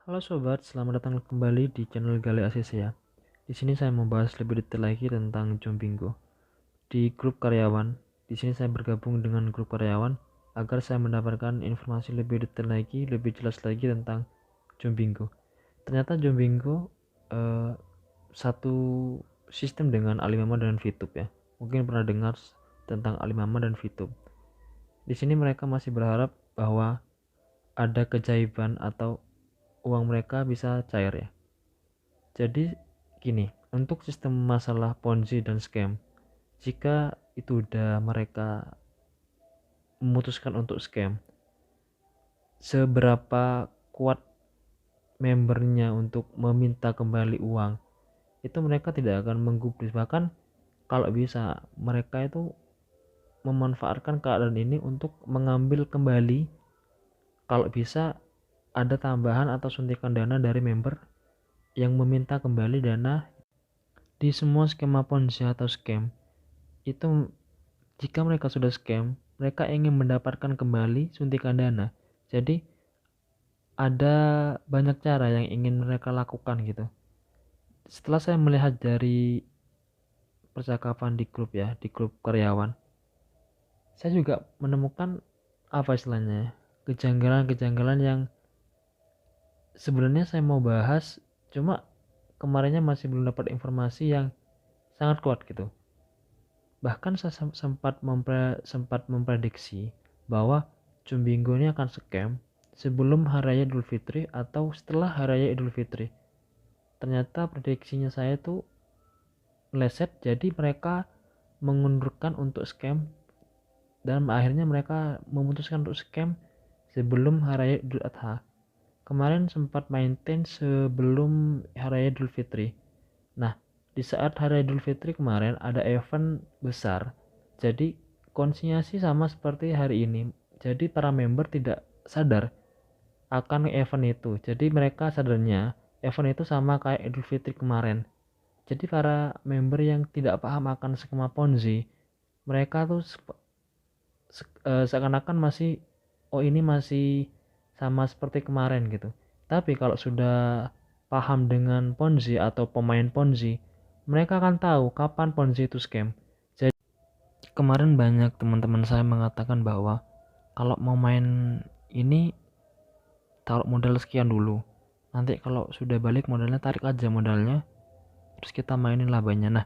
Halo sobat, selamat datang kembali di channel Gale ACC ya. Di sini saya membahas lebih detail lagi tentang Jombingo. Di grup karyawan, di sini saya bergabung dengan grup karyawan agar saya mendapatkan informasi lebih detail lagi, lebih jelas lagi tentang Jombingo. Ternyata Jombingo satu sistem dengan Alimama dan Fitup ya. Mungkin pernah dengar tentang Alimama dan Fitup. Di sini mereka masih berharap bahwa ada keajaiban atau uang mereka bisa cair ya. Jadi gini, untuk sistem masalah Ponzi dan scam, jika itu udah mereka memutuskan untuk scam, seberapa kuat membernya untuk meminta kembali uang, itu mereka tidak akan menggubris. Bahkan kalau bisa, mereka itu memanfaatkan keadaan ini untuk mengambil kembali, kalau bisa ada tambahan atau suntikan dana dari member yang meminta kembali dana. Di semua skema Ponzi atau scam itu, jika mereka sudah scam, mereka ingin mendapatkan kembali suntikan dana. Jadi ada banyak cara yang ingin mereka lakukan gitu. Setelah saya melihat dari percakapan di grup ya, di grup karyawan, saya juga menemukan apa istilahnya, kejanggalan-kejanggalan yang sebenarnya saya mau bahas, cuma kemarinnya masih belum dapat informasi yang sangat kuat gitu. Bahkan saya sempat memprediksi bahwa Jombingo ini akan scam sebelum Hari Raya Idul Fitri atau setelah Hari Raya Idul Fitri. Ternyata prediksinya saya tuh meleset, jadi mereka mengundurkan untuk scam dan akhirnya mereka memutuskan untuk scam sebelum Hari Raya Idul Adha. Kemarin sempat maintain sebelum Hari Raya Idul Fitri. Nah, di saat Hari Raya Idul Fitri kemarin ada event besar. Jadi konsinyasi sama seperti hari ini. Jadi para member tidak sadar akan event itu. Jadi mereka sadarnya event itu sama kayak Idul Fitri kemarin. Jadi para member yang tidak paham akan skema Ponzi, mereka tuh seakan-akan masih, oh ini masih sama seperti kemarin gitu. Tapi kalau sudah paham dengan Ponzi atau pemain Ponzi, mereka akan tahu kapan Ponzi itu scam. Jadi kemarin banyak teman-teman saya mengatakan bahwa kalau mau main ini taruh modal sekian dulu. Nanti kalau sudah balik modalnya tarik aja modalnya, terus kita mainin labanya. Nah,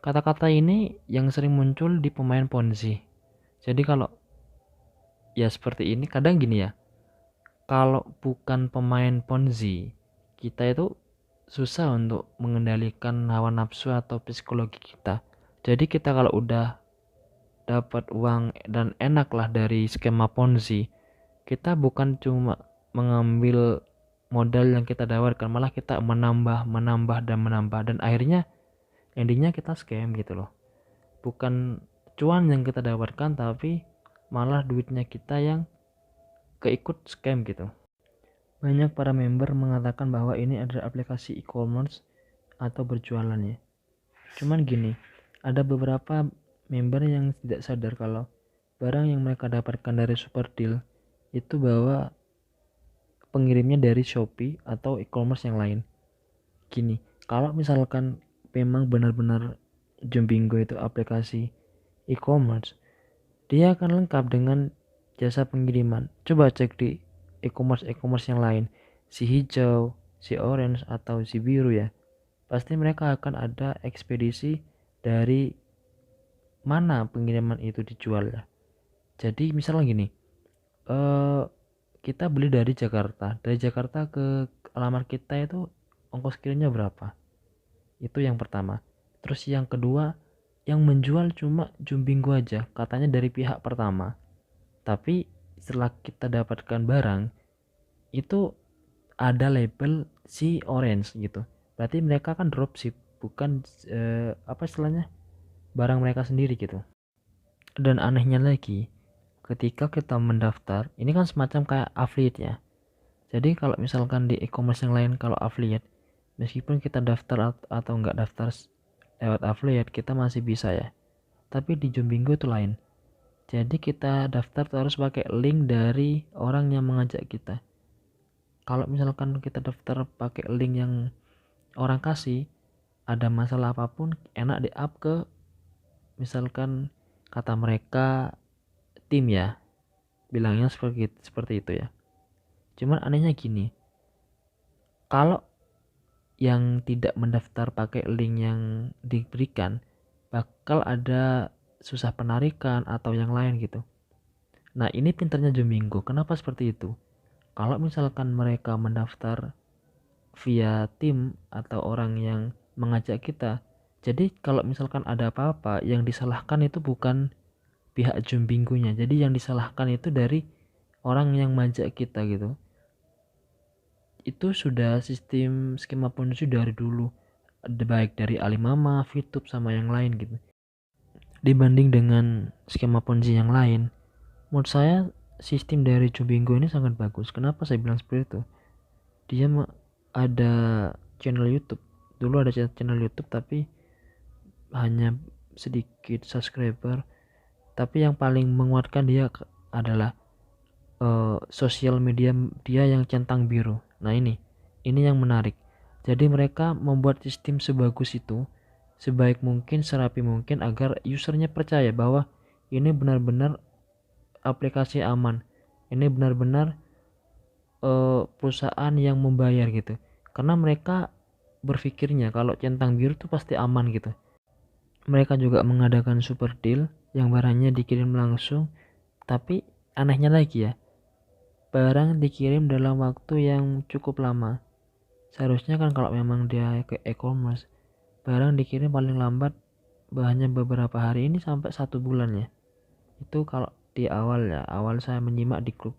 kata-kata ini yang sering muncul di pemain Ponzi. Jadi kalau ya seperti ini, kadang gini ya, kalau bukan pemain Ponzi, kita itu susah untuk mengendalikan hawa nafsu atau psikologi kita. Jadi kita kalau udah dapat uang dan enak lah dari skema Ponzi, kita bukan cuma mengambil modal yang kita dapatkan, malah kita menambah dan akhirnya endingnya kita scam gitu loh. Bukan cuan yang kita dapatkan, tapi malah duitnya kita yang keikut scam gitu. Banyak para member mengatakan bahwa ini adalah aplikasi e-commerce atau berjualan ya. Cuman gini, ada beberapa member yang tidak sadar kalau barang yang mereka dapatkan dari Super Deal itu bahwa pengirimnya dari Shopee atau e-commerce yang lain. Gini, kalau misalkan memang benar-benar Jombingo itu aplikasi e-commerce, dia akan lengkap dengan jasa pengiriman. Coba cek di e-commerce yang lain, si hijau, si orange atau si biru ya. Pasti mereka akan ada ekspedisi dari mana pengiriman itu dijual ya. Jadi misalnya gini, eh kita beli dari Jakarta. Dari Jakarta ke alamat kita itu ongkos kirimnya berapa? Itu yang pertama. Terus yang kedua, yang menjual cuma Jombingo aja, katanya dari pihak pertama. Tapi setelah kita dapatkan barang, itu ada label si orange gitu. Berarti mereka kan dropship, bukan apa istilahnya, barang mereka sendiri gitu. Dan anehnya lagi, ketika kita mendaftar, ini kan semacam kayak affiliate ya. Jadi kalau misalkan di e-commerce yang lain kalau affiliate, meskipun kita daftar atau nggak daftar lewat affiliate, kita masih bisa ya. Tapi di Jombingo itu lain. Jadi kita daftar harus pakai link dari orang yang mengajak kita. Kalau misalkan kita daftar pakai link yang orang kasih, ada masalah apapun enak di up ke, misalkan kata mereka tim ya, bilangnya seperti itu ya. Cuman anehnya gini, kalau yang tidak mendaftar pakai link yang diberikan bakal ada susah penarikan atau yang lain gitu. Nah, ini pinternya Jomingo. Kenapa seperti itu? Kalau misalkan mereka mendaftar via tim atau orang yang mengajak kita, jadi kalau misalkan ada apa-apa, yang disalahkan itu bukan pihak Jombingonya. Jadi yang disalahkan itu dari orang yang mengajak kita gitu. Itu sudah sistem skema Ponzi dari dulu, baik dari Alimama, Fitup sama yang lain gitu. Dibanding dengan skema Ponzi yang lain, menurut saya sistem dari Jombingo ini sangat bagus. Kenapa saya bilang seperti itu? Dia ada channel YouTube. Dulu ada channel YouTube tapi hanya sedikit subscriber. Tapi yang paling menguatkan dia adalah sosial media dia yang centang biru. Nah, ini yang menarik. Jadi mereka membuat sistem sebagus itu, sebaik mungkin, serapi mungkin agar usernya percaya bahwa ini benar-benar aplikasi aman. Ini benar-benar perusahaan yang membayar gitu. Karena mereka berpikirnya kalau centang biru itu pasti aman gitu. Mereka juga mengadakan super deal yang barangnya dikirim langsung, tapi anehnya lagi ya, barang dikirim dalam waktu yang cukup lama. Seharusnya kan kalau memang dia ke e-commerce, barang dikirim paling lambat hanya beberapa hari, ini sampai 1 bulan ya. Itu kalau di awal ya, awal saya menyimak di grup.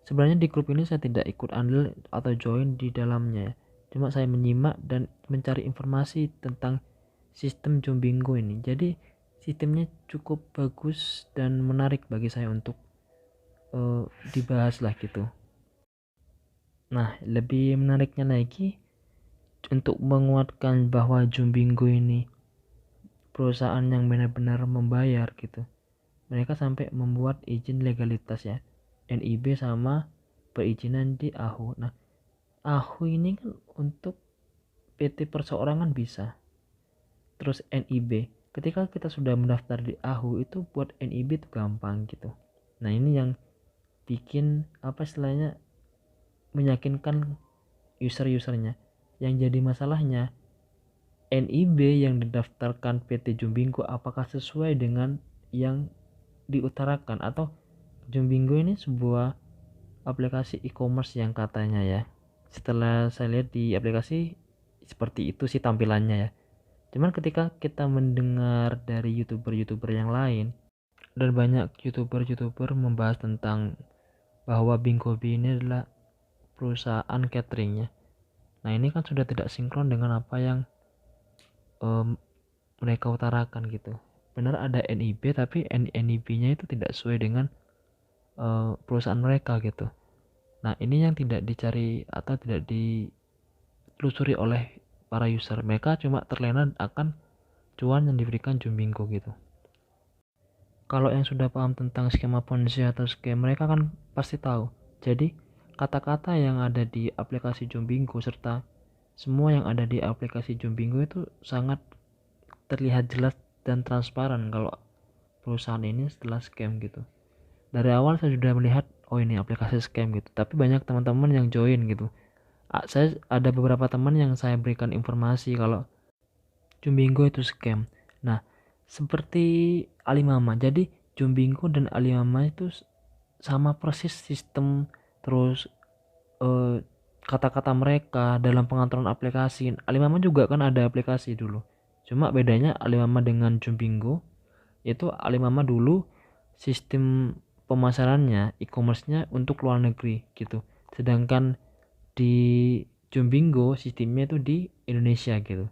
Sebenarnya di grup ini saya tidak ikut andil atau join di dalamnya ya. Cuma saya menyimak dan mencari informasi tentang sistem Jombingo ini. Jadi sistemnya cukup bagus dan menarik bagi saya untuk dibahas lah gitu. Nah, lebih menariknya lagi, untuk menguatkan bahwa Jombingo ini perusahaan yang benar-benar membayar gitu, mereka sampai membuat izin legalitas ya, NIB sama perizinan di AHU. Nah, AHU ini kan untuk PT perseorangan bisa, terus NIB ketika kita sudah mendaftar di AHU itu buat NIB itu gampang gitu. Nah, ini yang bikin apa istilahnya meyakinkan user-usernya. Yang jadi masalahnya, NIB yang didaftarkan PT Jombingo apakah sesuai dengan yang diutarakan, atau Jombingo ini sebuah aplikasi e-commerce yang katanya ya. Setelah saya lihat di aplikasi seperti itu sih tampilannya ya. Cuman ketika kita mendengar dari YouTuber-YouTuber yang lain, dan banyak YouTuber-YouTuber membahas tentang bahwa Bingkobi ini adalah perusahaan cateringnya. Nah, ini kan sudah tidak sinkron dengan apa yang mereka utarakan gitu. Benar ada NIB tapi NIB-nya itu tidak sesuai dengan perusahaan mereka gitu. Nah, ini yang tidak dicari atau tidak ditelusuri oleh para user. Mereka cuma terlena akan cuan yang diberikan Jombingo gitu. Kalau yang sudah paham tentang skema Ponzi atau scam, mereka kan pasti tahu. Jadi kata-kata yang ada di aplikasi Jombingo serta semua yang ada di aplikasi Jombingo itu sangat terlihat jelas dan transparan kalau perusahaan ini setelah scam gitu. Dari awal saya sudah melihat, oh ini aplikasi scam gitu. Tapi banyak teman-teman yang join gitu. Saya ada beberapa teman yang saya berikan informasi kalau Jombingo itu scam. Nah, seperti Alimama. Jadi Jombingo dan Alimama itu sama persis sistem, terus kata-kata mereka dalam pengaturan aplikasi. Alimama juga kan ada aplikasi dulu. Cuma bedanya Alimama dengan Jombingo, itu Alimama dulu sistem pemasarannya, e-commerce-nya untuk luar negeri gitu. Sedangkan di Jombingo sistemnya itu di Indonesia gitu.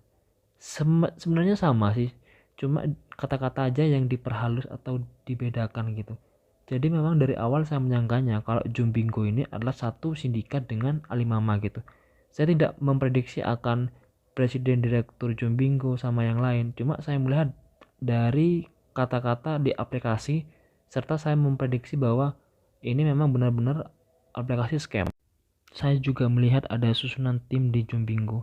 Sebenarnya sama sih, cuma kata-kata aja yang diperhalus atau dibedakan gitu. Jadi memang dari awal saya menyangkanya kalau Jombingo ini adalah satu sindikat dengan Alimama gitu. Saya tidak memprediksi akan presiden direktur Jombingo sama yang lain, cuma saya melihat dari kata-kata di aplikasi serta saya memprediksi bahwa ini memang benar-benar aplikasi scam. saya juga melihat ada susunan tim di Jumbingo,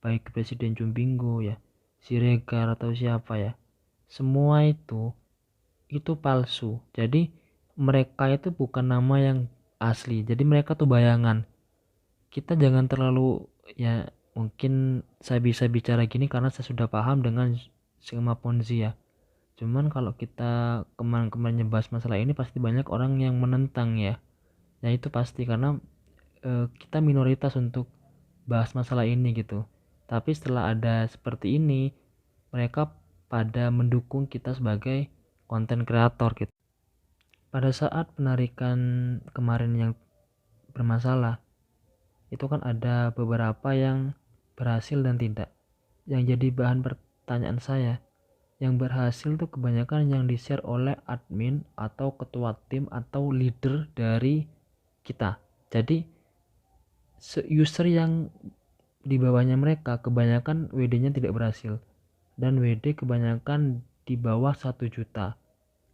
baik Presiden Jumbingo ya, Siregar atau siapa ya. Semua itu palsu. Jadi mereka itu bukan nama yang asli. Jadi mereka tuh bayangan. Kita jangan terlalu, ya mungkin saya bisa bicara gini karena saya sudah paham dengan skema Ponzi ya. Cuman kalau kita kemarin-kemarin bahas masalah ini pasti banyak orang yang menentang ya. Ya itu pasti karena kita minoritas untuk bahas masalah ini gitu. Tapi setelah ada seperti ini, mereka pada mendukung kita sebagai konten kreator gitu. Pada saat penarikan kemarin yang bermasalah, itu kan ada beberapa yang berhasil dan tidak. Yang jadi bahan pertanyaan saya, yang berhasil tuh kebanyakan yang di-share oleh admin atau ketua tim atau leader dari kita. Jadi user yang di bawahnya mereka kebanyakan WD-nya tidak berhasil, dan WD kebanyakan di bawah 1 juta.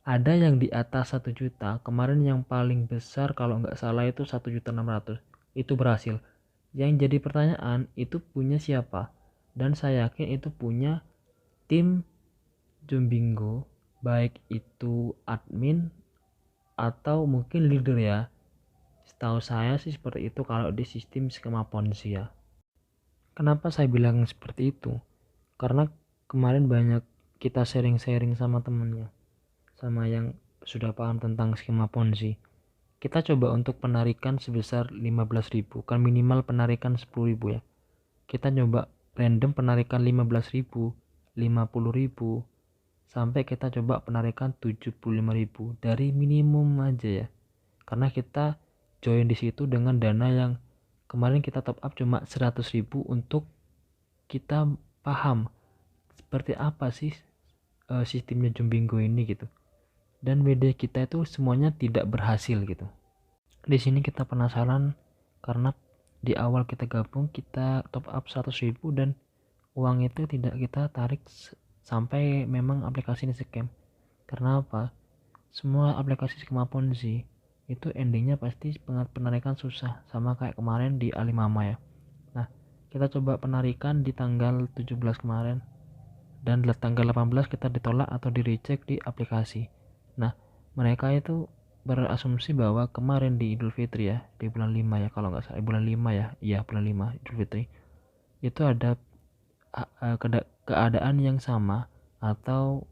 Ada yang di atas 1 juta. Kemarin yang paling besar kalau nggak salah itu 1.600.000 itu berhasil. Yang jadi pertanyaan itu punya siapa? Dan saya yakin itu punya tim Jumbingo, baik itu admin atau mungkin leader ya. Setahu saya sih seperti itu kalau di sistem skema Ponzi ya. Kenapa saya bilang seperti itu? Karena kemarin banyak kita sharing-sharing sama temennya, sama yang sudah paham tentang skema Ponzi. Kita coba untuk penarikan sebesar 15.000, kan minimal penarikan 10.000 ya. Kita coba random penarikan 15.000, 50.000, sampai kita coba penarikan 75.000 dari minimum aja ya. Karena kita join di situ dengan dana yang kemarin kita top up cuma 100.000 untuk kita paham seperti apa sih sistemnya Jumbingo ini gitu. Dan WD kita itu semuanya tidak berhasil gitu. Di sini kita penasaran karena di awal kita gabung kita top up 100.000 dan uang itu tidak kita tarik sampai memang aplikasi ini scam. Karena apa? Semua aplikasi skema Ponzi itu endingnya pasti penarikan susah, sama kayak kemarin di Alimama ya. Nah, kita coba penarikan di tanggal 17 kemarin dan tanggal 18 kita ditolak atau di reject di aplikasi. Nah, mereka itu berasumsi bahwa kemarin di Idul Fitri ya, di bulan 5 ya kalau nggak salah, bulan 5 ya, iya bulan 5 Idul Fitri, itu ada keadaan yang sama atau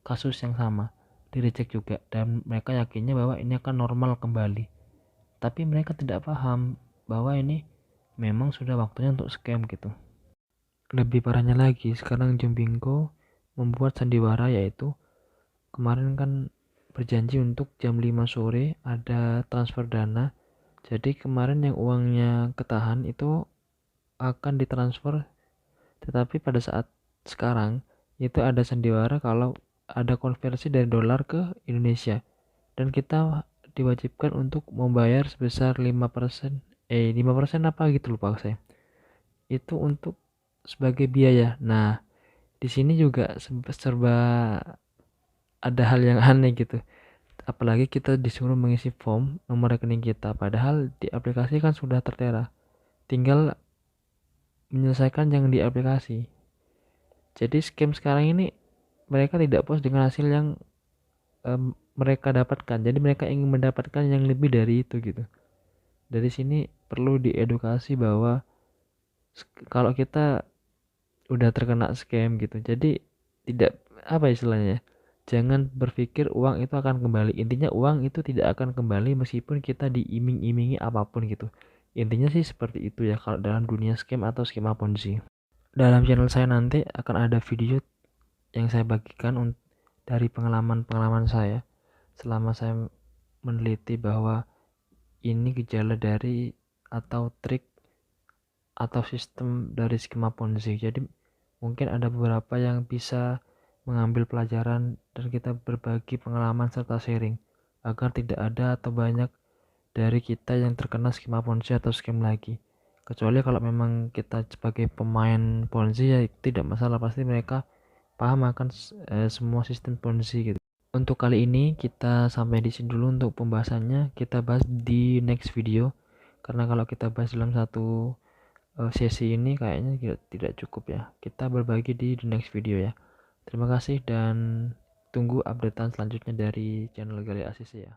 kasus yang sama di reject juga, dan mereka yakinnya bahwa ini akan normal kembali. Tapi mereka tidak paham bahwa ini memang sudah waktunya untuk scam gitu. Lebih parahnya lagi, sekarang Jumbingo membuat sandiwara, yaitu kemarin kan berjanji untuk jam 5 sore ada transfer dana. Jadi kemarin yang uangnya ketahan itu akan ditransfer, tetapi pada saat sekarang itu ada sandiwara kalau ada konversi dari dolar ke Indonesia, dan kita diwajibkan untuk membayar sebesar 5%, 5% apa gitu lupa saya. Itu untuk sebagai biaya. Nah, di sini juga serba ada hal yang aneh gitu. Apalagi kita disuruh mengisi form nomor rekening kita, padahal di aplikasi kan sudah tertera. Tinggal menyelesaikan yang di aplikasi. Jadi scam sekarang ini mereka tidak puas dengan hasil yang mereka dapatkan. Jadi mereka ingin mendapatkan yang lebih dari itu gitu. Dari sini perlu diedukasi bahwa kalau kita udah terkena scam gitu, jadi tidak apa istilahnya, jangan berpikir uang itu akan kembali. Intinya uang itu tidak akan kembali meskipun kita diiming-imingi apapun gitu. Intinya sih seperti itu ya kalau dalam dunia scam atau skema Ponzi. Dalam channel saya nanti akan ada video yang saya bagikan dari pengalaman-pengalaman saya selama saya meneliti bahwa ini gejala dari atau trik atau sistem dari skema Ponzi. Jadi mungkin ada beberapa yang bisa mengambil pelajaran dan kita berbagi pengalaman serta sharing agar tidak ada atau banyak dari kita yang terkena skema Ponzi atau scam lagi. Kecuali kalau memang kita sebagai pemain Ponzi ya tidak masalah, pasti mereka paham akan semua sistem Ponzi gitu. Untuk kali ini kita sampai di sini dulu untuk pembahasannya. Kita bahas di next video. karena kalau kita bahas dalam satu sesi ini kayaknya tidak cukup ya. Kita berbagi di the next video ya. Terima kasih dan tunggu updatean selanjutnya dari channel Gali ACC ya.